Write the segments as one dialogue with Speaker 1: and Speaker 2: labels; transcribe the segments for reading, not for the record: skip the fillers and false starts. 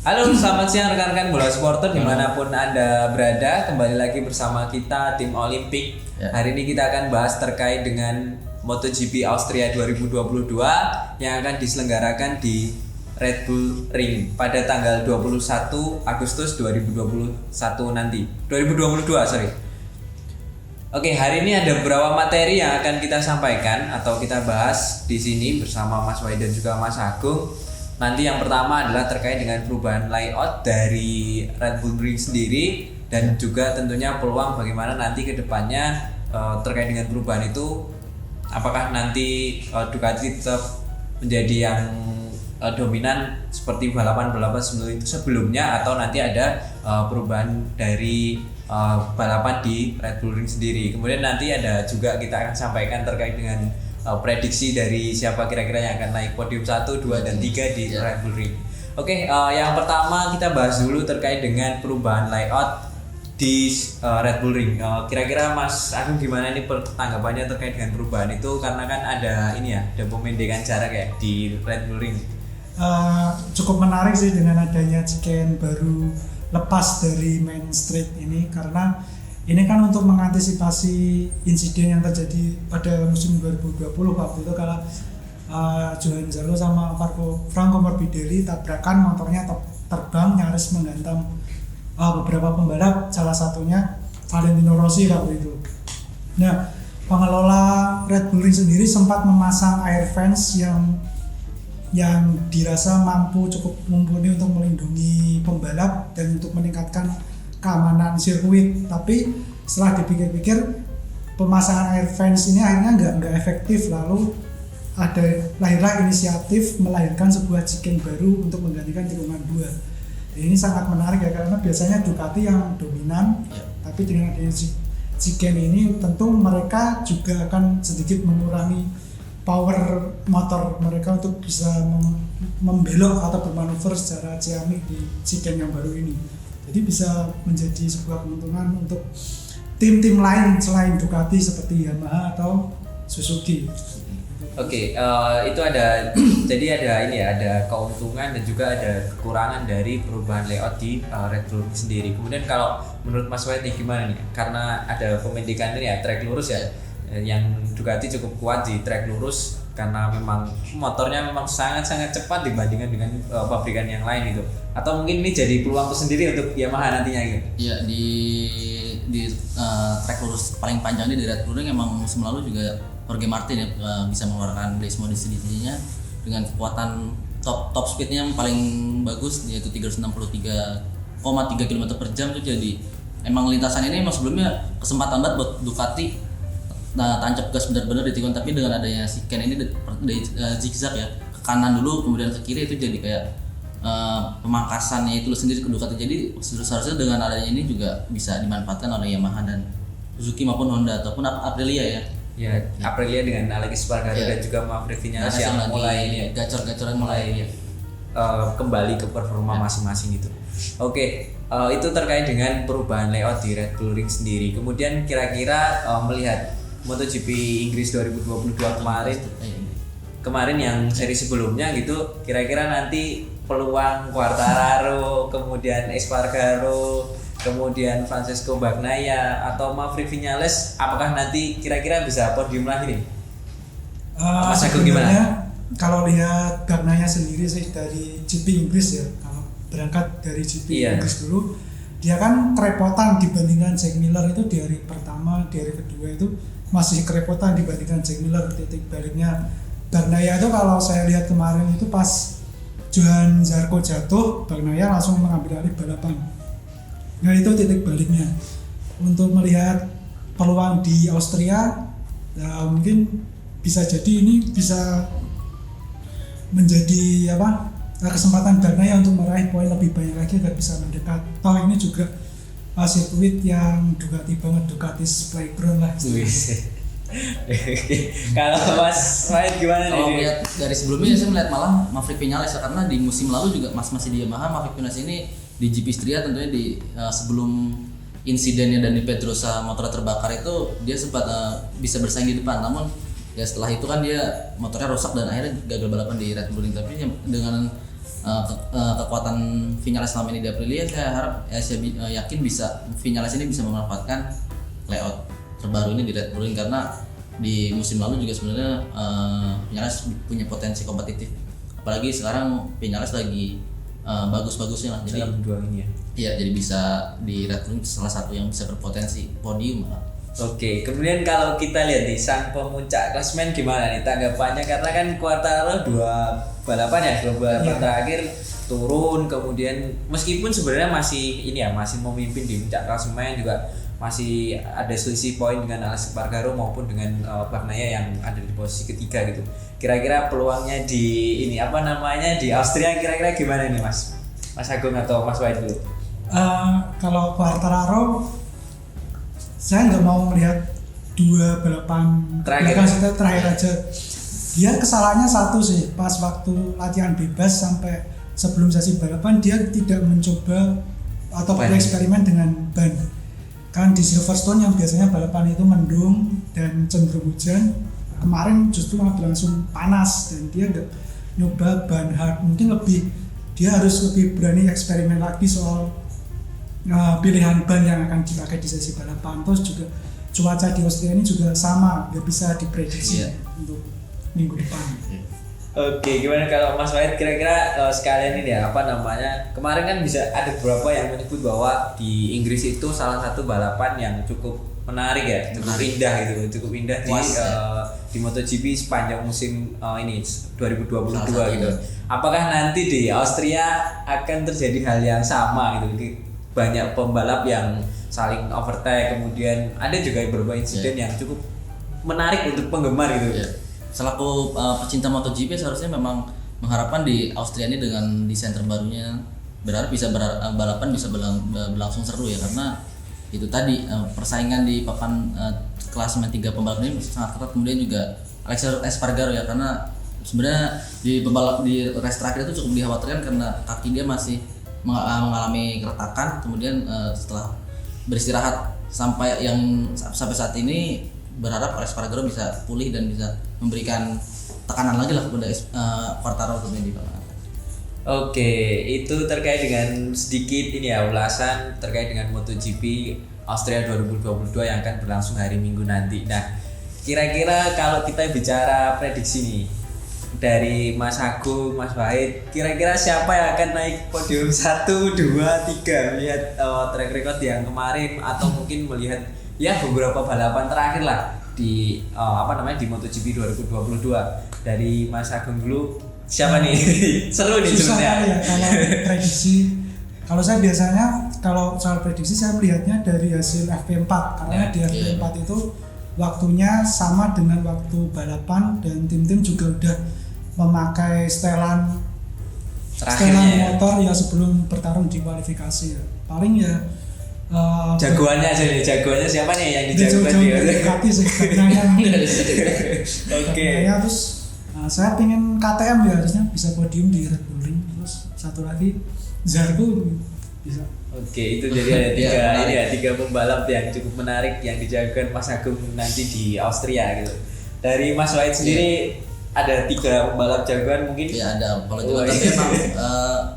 Speaker 1: Halo, selamat siang rekan-rekan bola supporter dimanapun Anda berada. Kembali lagi bersama kita tim Olimpik. Hari ini kita akan bahas terkait dengan MotoGP Austria 2022 yang akan diselenggarakan di Red Bull Ring pada tanggal 21 Agustus 2021 nanti. 2022, sorry. Oke, hari ini ada beberapa materi yang akan kita sampaikan atau kita bahas di sini bersama Mas Wahid dan juga Mas Agung. Nanti yang pertama adalah terkait dengan perubahan layout dari Red Bull Ring sendiri dan juga tentunya peluang bagaimana nanti ke depannya terkait dengan perubahan itu, apakah nanti Ducati tetap menjadi yang dominan seperti balapan-balapan sebelumnya atau nanti ada perubahan dari balapan di Red Bull Ring sendiri. Kemudian nanti ada juga kita akan sampaikan terkait dengan prediksi dari siapa kira-kira yang akan naik podium 1, 2, dan 3 di Red Bull Ring. Oke, yang pertama kita bahas dulu terkait dengan perubahan layout di Red Bull Ring. Kira-kira Mas Agung gimana nih tanggapannya terkait dengan perubahan itu, karena kan ada ini ya, ada pemendekan jarak ya di Red Bull Ring.
Speaker 2: Cukup menarik sih dengan adanya chicane baru lepas dari main street ini, karena ini kan untuk mengantisipasi insiden yang terjadi pada musim 2020 waktu itu kalau Johan Zarco sama Franco Morbidelli tabrakan, motornya terbang nyaris menghantam beberapa pembalap, salah satunya Valentino Rossi waktu itu. Nah, pengelola Red Bull Ring sendiri sempat memasang air fence yang dirasa cukup mumpuni untuk melindungi pembalap dan untuk meningkatkan keamanan sirkuit. Tapi setelah dipikir-pikir, pemasangan air fence ini akhirnya nggak efektif. Lalu lahirlah inisiatif melahirkan sebuah chicane baru untuk menggantikan tikungan 2. Ini sangat menarik ya, karena biasanya Ducati yang dominan, tapi dengan adanya chicane ini tentu mereka juga akan sedikit mengurangi power motor mereka untuk bisa membelok atau bermanuver secara ciamik di chicane yang baru ini. Jadi bisa menjadi sebuah keuntungan untuk tim-tim lain selain Ducati seperti Yamaha atau Suzuki.
Speaker 1: Oke, itu ada jadi ada keuntungan dan juga ada kekurangan dari perubahan layout di Red Bull sendiri. Kemudian kalau menurut Mas Wahid gimana nih? Karena ada pemendekan ini ya, track lurus ya, yang Ducati cukup kuat di track lurus karena memang motornya memang sangat-sangat cepat dibandingkan dengan pabrikan yang lain gitu. Atau mungkin ini jadi peluang tersendiri untuk Yamaha nantinya gitu.
Speaker 3: Iya, di track lurus paling panjang ini di Red Bull Ring emang musim lalu juga Jorge Martin ya bisa mengeluarkan race modification-nya dengan kekuatan top speed-nya yang paling bagus, yaitu 363,3 km per jam. Itu jadi emang lintasan ini emang sebelumnya kesempatan banget buat Ducati tancap gas benar-benar di tikungan, tapi dengan adanya chicane ini dari zigzag ya, ke kanan dulu kemudian ke kiri, itu jadi kayak pemangkasannya itu sendiri ke Ducati. Jadi seharusnya dengan adanya ini juga bisa dimanfaatkan oleh Yamaha dan Suzuki maupun Honda ataupun Aprilia ya.
Speaker 1: Ya, Aprilia dengan Alex Espargaro dan juga Maverick Vinales yang mulai
Speaker 3: gacor-gacoran
Speaker 1: kembali ke performa masing-masing itu. Oke, itu terkait dengan perubahan layout di Red Bull Ring sendiri. Kemudian kira-kira melihat MotoGP Inggris 2022 kemarin yang seri sebelumnya gitu, kira-kira nanti peluang Quartararo, kemudian Espargaro, kemudian Francesco Bagnaia atau Maverick Vinales, apakah nanti kira-kira bisa podium lagi nih? Mas Agung gimana?
Speaker 2: Kalau lihat Bagnaia sendiri sih dari GP Inggris ya, kalau berangkat dari GP Inggris dulu, dia kan kerepotan dibandingkan Jack Miller itu di hari pertama, di hari kedua itu masih kerepotan dibandingkan Jack Miller. Titik baliknya Bagnaia itu kalau saya lihat kemarin itu pas Johan Zarco jatuh, Bagnaia langsung mengambil alih balapan. Nah, itu titik baliknya. Untuk melihat peluang di Austria, mungkin bisa jadi ini bisa menjadi kesempatan Bagnaia untuk meraih poin lebih banyak lagi agar bisa mendekat. Toh ini juga sirkuit yang Ducati banget, Ducati's playground lah.
Speaker 1: Kalau Mas Wahid gimana nih?
Speaker 3: Kalau lihat dari sebelumnya saya melihat malah Maverick Vinales, karena di musim lalu juga masih di Yamaha. Maverick Vinales ini di GP Istria tentunya sebelum insidennya dan di Pedrosa motornya terbakar itu dia sempat bisa bersaing di depan, namun ya setelah itu kan dia motornya rusak dan akhirnya gagal balapan di Red Bull Ring. Tapi dengan kekuatan Viñales selama ini di Aprilia, saya harap yakin bisa Viñales ini bisa memanfaatkan layout terbaru ini di Red Bull Ring, karena di musim lalu juga sebenarnya Viñales punya potensi kompetitif, apalagi sekarang Viñales lagi bagus-bagusnya lah, jadi
Speaker 1: dalam dua ini ya.
Speaker 3: iya, jadi bisa di Red Bull Ring salah satu yang bisa berpotensi podium malah.
Speaker 1: Oke, kemudian kalau kita lihat nih sang pemuncak klasemen gimana nih tanggapannya, karena kan Quartararo dua balapan terakhir turun, kemudian meskipun sebenarnya masih memimpin di puncak klasemen, juga masih ada selisih poin dengan Alex Espargaro maupun dengan Bagnaia yang ada di posisi ketiga gitu. Kira-kira peluangnya di di Austria kira-kira gimana nih Mas Agung atau Mas Wahid dulu?
Speaker 2: Kalau Quartararo, saya nggak mau melihat dua balapan terakhir aja. Dia kesalahannya satu sih, pas waktu latihan bebas sampai sebelum sesi balapan dia tidak mencoba atau bereksperimen dengan ban. Kan di Silverstone yang biasanya balapan itu mendung dan cenderung hujan, kemarin justru malah berlangsung panas dan dia nggak nyoba ban hard. Mungkin dia harus lebih berani eksperimen lagi soal pilihan ban yang akan dipakai di sesi balapan. Terus juga cuaca di Austria ini juga sama, nggak bisa diprediksi untuk minggu depan.
Speaker 1: Oke, gimana kalau Mas Wahid, kira-kira sekalian ini ya kemarin kan bisa ada beberapa yang menyebut bahwa di Inggris itu salah satu balapan yang cukup menarik ya, cukup indah di MotoGP sepanjang musim ini 2022 gitu. Apakah nanti di Austria akan terjadi hal yang sama gitu? Banyak pembalap yang saling overtake, kemudian ada juga beberapa insiden yang cukup menarik untuk penggemar gitu.
Speaker 3: Selaku pecinta MotoGP seharusnya memang mengharapkan di Austria ini dengan desain terbarunya berharap balapan bisa berlangsung seru ya, karena itu tadi persaingan di papan klasemen 3 pembalap ini sangat ketat. Kemudian juga Alex Espargaro ya, karena sebenarnya di race terakhir itu cukup dikhawatirkan karena kaki dia masih mengalami keretakan, kemudian setelah beristirahat sampai saat ini berharap Alex Espargaro bisa pulih dan bisa memberikan tekanan lagi lah kepada Quartararo di papan.
Speaker 1: Oke, itu terkait dengan sedikit ulasan terkait dengan MotoGP Austria 2022 yang akan berlangsung hari Minggu nanti. Nah, kira-kira kalau kita bicara prediksi nih dari Mas Agung, Mas Wahid, kira-kira siapa yang akan naik podium 1, 2, 3 melihat track record yang kemarin, atau mungkin melihat ya beberapa balapan terakhir lah di di MotoGP 2022. Dari Mas Agung dulu, siapa nih? Seru nih
Speaker 2: sebenarnya ya kalau prediksi. Kalau saya biasanya kalau soal prediksi saya melihatnya dari hasil FP4, karena di FP4 itu waktunya sama dengan waktu balapan dan tim-tim juga udah memakai setelan motor ya sebelum bertarung di kualifikasi ya. Paling ya
Speaker 1: jagoannya siapa nih yang dijagokan dia?
Speaker 2: Kaki sih katanya.
Speaker 1: Oke.
Speaker 2: Terus saya pengen KTM ya, harusnya bisa podium di Red Bull Ring. Terus satu lagi Zarco bisa.
Speaker 1: Oke, itu jadi ada tiga pembalap yang cukup menarik yang dijagokan Mas Agung nanti di Austria gitu. Dari Mas Wahid sendiri ada 3 pembalap jagoan mungkin?
Speaker 3: Ya ada, kalau juga tapi emang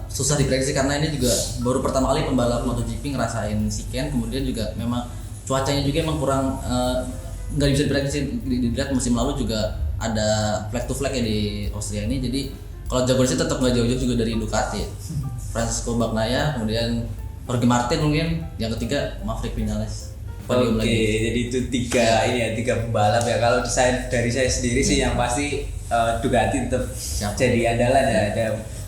Speaker 3: susah diprediksi karena ini juga baru pertama kali pembalap MotoGP ngerasain siken, kemudian juga memang cuacanya juga emang kurang nggak bisa diprediksi. Dilihat musim lalu juga ada flag to flag ya di Austria ini, jadi kalau jagoan sih tetap nggak jauh-jauh juga dari Ducati. Francisco Bagnaia, kemudian Jorge Martin mungkin, yang ketiga Maverick Viñales.
Speaker 1: Oke, jadi itu 3 pembalap ya. Kalau dari saya sendiri sih yang pasti Ducati tetap jadi andalan ya. Ada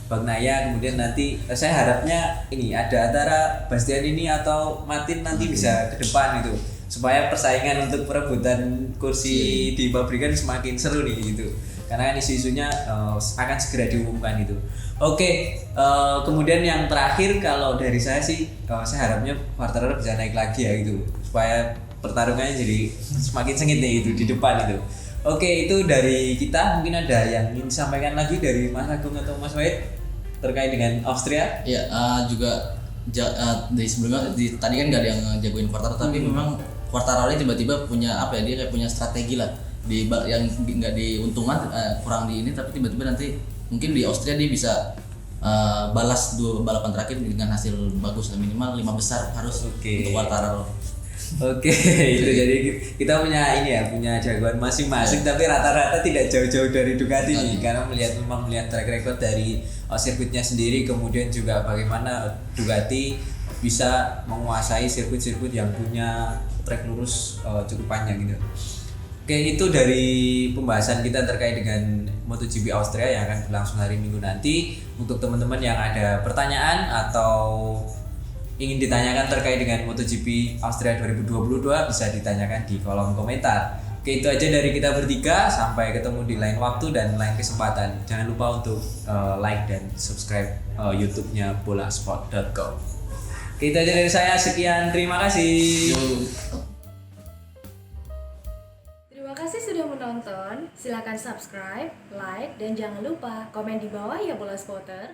Speaker 1: Bagnaia, kemudian nanti saya harapnya ada antara Bastianini atau Martin nanti bisa ke depan itu, supaya persaingan untuk perebutan kursi di pabrikan semakin seru nih gitu. Karena kan isu-isunya akan segera diumumkan itu. Oke, kemudian yang terakhir kalau dari saya sih, saya harapnya Quartararo bisa naik lagi ya gitu, supaya pertarungannya jadi semakin sengit nih itu di depan itu. Oke, itu dari kita. Mungkin ada yang ingin disampaikan lagi dari Mas Agung atau Mas Wahid terkait dengan Austria?
Speaker 3: Ya, juga dari sebelumnya tadi kan nggak ada yang jagoin Quartararo, tapi memang Quartararo ini tiba-tiba punya dia kayak punya strategi lah yang nggak diuntungkan kurang di ini, tapi tiba-tiba nanti mungkin di Austria dia bisa balas 2 balapan terakhir dengan hasil bagus, minimal 5 besar harus
Speaker 1: Oke.
Speaker 3: untuk Quartararo.
Speaker 1: Oke, itu jadi kita punya jagoan masing-masing, tapi rata-rata tidak jauh-jauh dari Ducati nih, karena melihat track record dari sirkuitnya sendiri, kemudian juga bagaimana Ducati bisa menguasai sirkuit-sirkuit yang punya track lurus cukup panjang gitu. Oke, itu dari pembahasan kita terkait dengan MotoGP Austria yang akan berlangsung hari Minggu nanti. Untuk teman-teman yang ada pertanyaan atau ingin ditanyakan terkait dengan MotoGP Austria 2022 bisa ditanyakan di kolom komentar. Oke, itu aja dari kita bertiga. Sampai ketemu di lain waktu dan lain kesempatan. Jangan lupa untuk like dan subscribe YouTube-nya bolasport.com. Oke, itu aja dari saya. Sekian, terima kasih.
Speaker 4: Terima kasih sudah menonton. Silakan subscribe, like, dan jangan lupa komen di bawah ya Bola Spotter.